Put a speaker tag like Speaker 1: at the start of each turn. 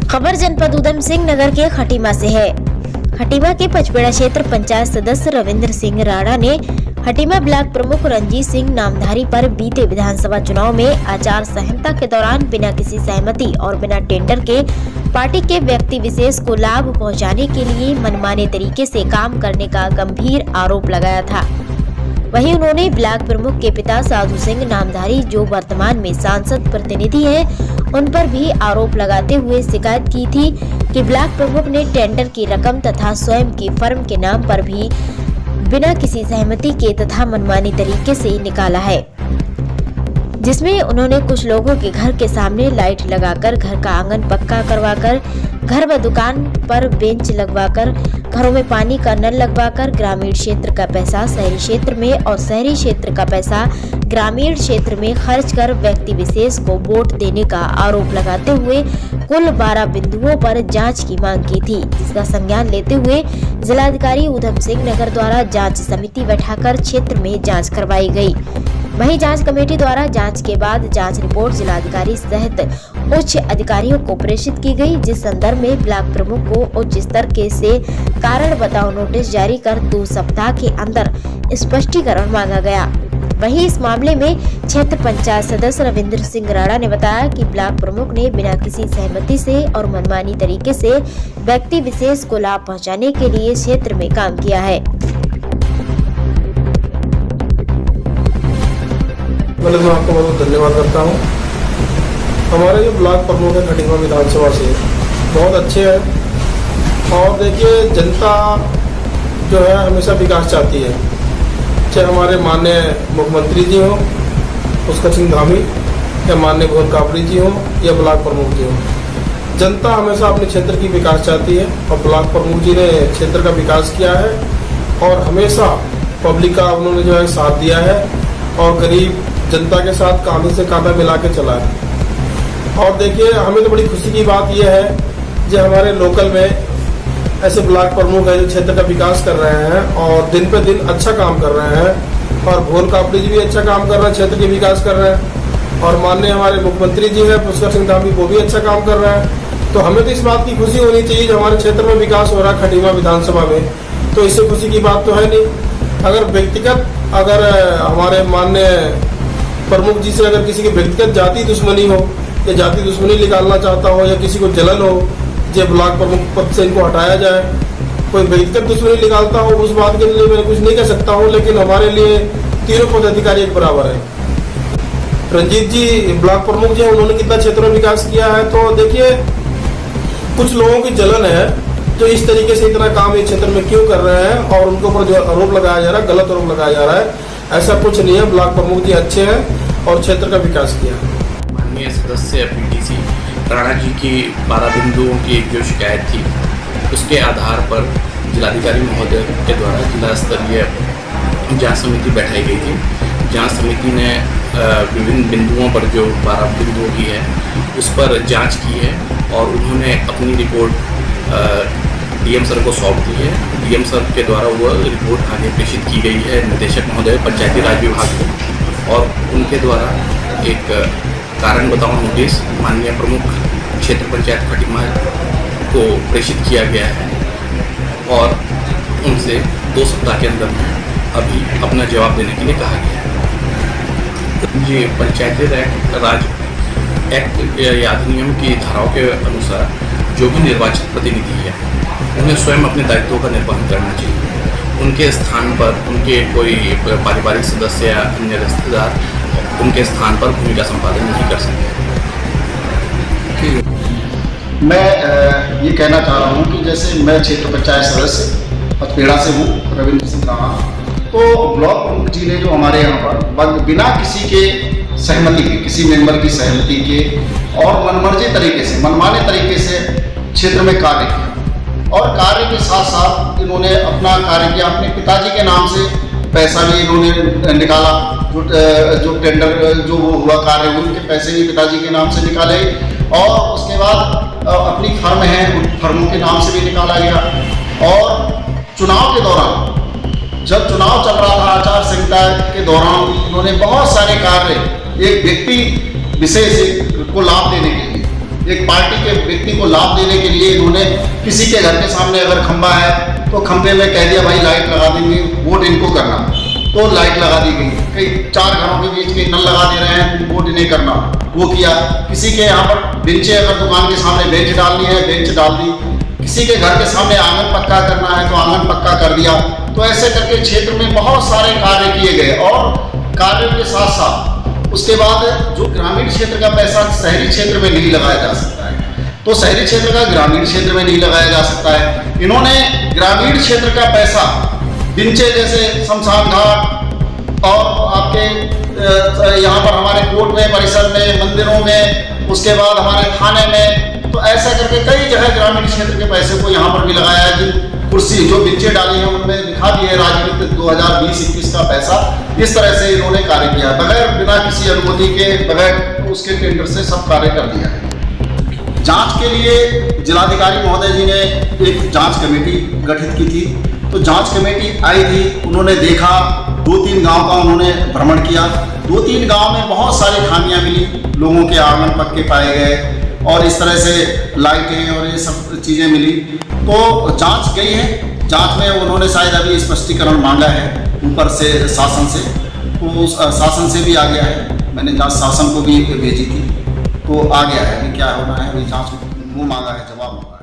Speaker 1: खबर जनपद उधम सिंह नगर के खटीमा से है। खटीमा के पचपेड़ा क्षेत्र पंचायत सदस्य रविंद्र सिंह राणा ने खटीमा ब्लॉक प्रमुख रंजीत सिंह नामधारी पर बीते विधानसभा चुनाव में आचार संहिता के दौरान बिना किसी सहमति और बिना टेंडर के पार्टी के व्यक्ति विशेष को लाभ पहुंचाने के लिए मनमाने तरीके से काम करने का गंभीर आरोप लगाया था। वहीं उन्होंने ब्लॉक प्रमुख के पिता साधु सिंह नामधारी, जो वर्तमान में सांसद प्रतिनिधि हैं, उन पर भी आरोप लगाते हुए शिकायत की थी कि ब्लॉक प्रमुख ने टेंडर की रकम तथा स्वयं की फर्म के नाम पर भी बिना किसी सहमति के तथा मनमानी तरीके से निकाला है, जिसमें उन्होंने कुछ लोगों के घर के सामने लाइट लगाकर, घर का आंगन पक्का करवाकर, घर व दुकान पर बेंच लगवाकर, घरों में पानी का नल लगवाकर ग्रामीण क्षेत्र का पैसा शहरी क्षेत्र में और शहरी क्षेत्र का पैसा ग्रामीण क्षेत्र में खर्च कर व्यक्ति विशेष को वोट देने का आरोप लगाते हुए कुल 12 बिंदुओं पर जांच की मांग की थी, जिसका संज्ञान लेते हुए जिलाधिकारी उधम सिंह नगर द्वारा जांच समिति बैठाकर क्षेत्र में जांच करवाई गई। वहीं जांच कमेटी द्वारा जांच के बाद जांच रिपोर्ट जिलाधिकारी सहित उच्च अधिकारियों को प्रेषित की गई, जिस संदर्भ में ब्लॉक प्रमुख को उच्च स्तर के से कारण बताओ नोटिस जारी कर 2 सप्ताह के अंदर स्पष्टीकरण मांगा गया। वहीं इस मामले में क्षेत्र पंचायत सदस्य रविंद्र सिंह राणा ने बताया कि ब्लॉक प्रमुख ने बिना किसी सहमति से और मनमानी तरीके से व्यक्ति विशेष को लाभ पहुंचाने के लिए क्षेत्र में काम किया है।
Speaker 2: पहले मैं आपको बहुत धन्यवाद करता हूँ। हमारे जो ब्लॉक प्रमुख है खटीमा विधानसभा से बहुत अच्छे हैं और देखिए जनता जो है हमेशा विकास चाहती है, चाहे हमारे माननीय मुख्यमंत्री जी हों पुष्कर सिंह धामी या माननीय भोर कापड़ी जी हों या ब्लॉक प्रमुख जी हों। जनता हमेशा अपने क्षेत्र की विकास चाहती है और ब्लॉक प्रमुख जी ने क्षेत्र का विकास किया है और हमेशा पब्लिक का उन्होंने जो है साथ दिया है और गरीब जनता के साथ कांधे से कांधा मिला के चला है। और देखिए हमें तो बड़ी खुशी की बात यह है जो हमारे लोकल में ऐसे ब्लॉक प्रमुख है जो क्षेत्र का विकास कर रहे हैं और दिन पे दिन अच्छा काम कर रहे हैं और भोर कापड़ी जी भी अच्छा काम कर रहे हैं, क्षेत्र के विकास कर रहे हैं और माननीय हमारे मुख्यमंत्री जी हैं पुष्कर सिंह धामी, वो भी अच्छा काम कर रहे हैं। तो हमें तो इस बात की खुशी होनी चाहिए जो हमारे क्षेत्र में विकास हो रहा है खटीमा विधानसभा में, तो इससे खुशी की बात तो है नहीं। अगर व्यक्तिगत हमारे माननीय प्रमुख जी से अगर किसी की व्यक्तिगत जाति दुश्मनी हो या जाति दुश्मनी निकालना चाहता हो या किसी को जलन हो जो ब्लॉक प्रमुख पद से इनको हटाया जाए, कोई व्यक्तिगत दुश्मनी निकालता हो, उस बात के लिए मैं कुछ नहीं कह सकता हूँ, लेकिन हमारे लिए तीनों पदाधिकारी एक बराबर है। रंजीत जी ब्लॉक प्रमुख जी उन्होंने कितना क्षेत्र में विकास किया है, तो देखिए कुछ लोगों की जलन है जो इस तरीके से इतना काम इस क्षेत्र में क्यों कर रहे हैं और उनके ऊपर जो आरोप लगाया जा रहा है, गलत आरोप लगाया जा रहा है। ऐसा कुछ नहीं है, ब्लॉक प्रमुख जी अच्छे हैं और क्षेत्र का विकास किया है।
Speaker 3: माननीय सदस्य पीटीसी राणा जी की 12 बिंदुओं की एक जो शिकायत थी, उसके आधार पर जिलाधिकारी महोदय के द्वारा जिला स्तरीय जांच समिति बैठाई गई थी। जांच समिति ने विभिन्न बिंदुओं पर जो 12 बिंदुओं की है उस पर जांच की है और उन्होंने अपनी रिपोर्ट डीएम सर को सौंप दी है। डीएम सर के द्वारा वह रिपोर्ट आगे प्रेषित की गई है निदेशक महोदय पंचायती राज विभाग को और उनके द्वारा एक कारण बताओ नोटिस माननीय प्रमुख क्षेत्र पंचायत खटीमा को प्रेषित किया गया है और उनसे 2 सप्ताह के अंदर अभी अपना जवाब देने के लिए कहा गया है। जी, पंचायती राज एक्ट या अधिनियम की धाराओं के अनुसार जो भी निर्वाचित प्रतिनिधि है उन्हें स्वयं अपने दायित्वों का निर्वहन करना चाहिए। उनके स्थान पर उनके कोई पारिवारिक सदस्य या अन्य रिश्तेदार उनके स्थान पर भूमिका संपादन नहीं कर सकते।
Speaker 4: मैं ये कहना चाह रहा हूँ कि जैसे मैं क्षेत्र पंचायत सदस्य पचपेड़ा से हूँ रविंद्र सिंह राणा, तो ब्लॉक प्रमुख जी ने जो हमारे यहाँ पर बिना किसी के सहमति के, किसी मेंबर की सहमति के और मनमाने तरीके से क्षेत्र में कार्य किया और कार्य के साथ साथ इन्होंने अपना कार्य किया। अपने पिताजी के नाम से पैसा भी इन्होंने निकाला, जो टेंडर जो वो हुआ कार्य उनके पैसे भी पिताजी के नाम से निकाले और उसके बाद अपनी फर्म है उन फर्मों के नाम से भी निकाला गया। और चुनाव के दौरान जब चुनाव चल रहा था आचार संहिता के दौरान उन्होंने बहुत सारे कार्य एक व्यक्ति विशेष को लाभ देने के लिए, एक पार्टी के के व्यक्ति को लाभ देने के लिए इन्होंने किसी के घर के सामने अगर खंबा है तो खंबे में कह दिया भाई लाइट लगा देंगे, वोट इनको करना, तो लाइट लगा दी गई। कई 4 घरों के बीच के नल लगा दे रहे हैं, वोट इन्हें करना, वो किया। किसी के यहाँ पर बेंचें, अगर दुकान के सामने बेंच डालनी है, बेंच डाल दी। किसी के घर के सामने आंगन पक्का करना है तो आंगन पक्का कर दिया। तो ऐसे करके क्षेत्र में बहुत सारे कार्य किए गए। और कार्यों के साथ साथ उसके बाद जो ग्रामीण क्षेत्र का पैसा शहरी क्षेत्र में नहीं लगाया जा सकता है, तो शहरी क्षेत्र का ग्रामीण क्षेत्र में नहीं लगाया जा सकता है। इन्होंने ग्रामीण क्षेत्र का पैसा बिंचे जैसे शमशान घाट और आपके यहाँ पर हमारे कोर्ट में, परिसर में, मंदिरों में, उसके बाद हमारे थाने में, तो ऐसा करके कई जगह ग्रामीण क्षेत्र के पैसे को यहाँ पर भी लगाया है। जिन कुर्सी जो बिंचे डाली हैं उनमें लिखा भी है राजनीतिक 2020-21 का पैसा। इस तरह से इन्होंने कार्य किया, बगैर बिना किसी अनुमति के, बगैर उसके टेंडर से सब कार्य कर दिया है। जांच के लिए जिलाधिकारी महोदय जी ने एक जांच कमेटी गठित की थी। तो जांच कमेटी आई थी, उन्होंने देखा, 2-3 गांव का उन्होंने भ्रमण किया। 2-3 गांव में बहुत सारी खामियां मिली, लोगों के आंगन पक्के पाए गए और इस तरह से लाइटें और ये सब चीज़ें मिली। तो जांच गई है, जांच में उन्होंने शायद अभी स्पष्टीकरण मांगा है ऊपर से, शासन से, तो शासन से भी आ गया है। मैंने जांच शासन को भी भेजी थी, तो आ गया है। अभी क्या होना है, अभी जांच वो मांगा है, जवाब मांगा है।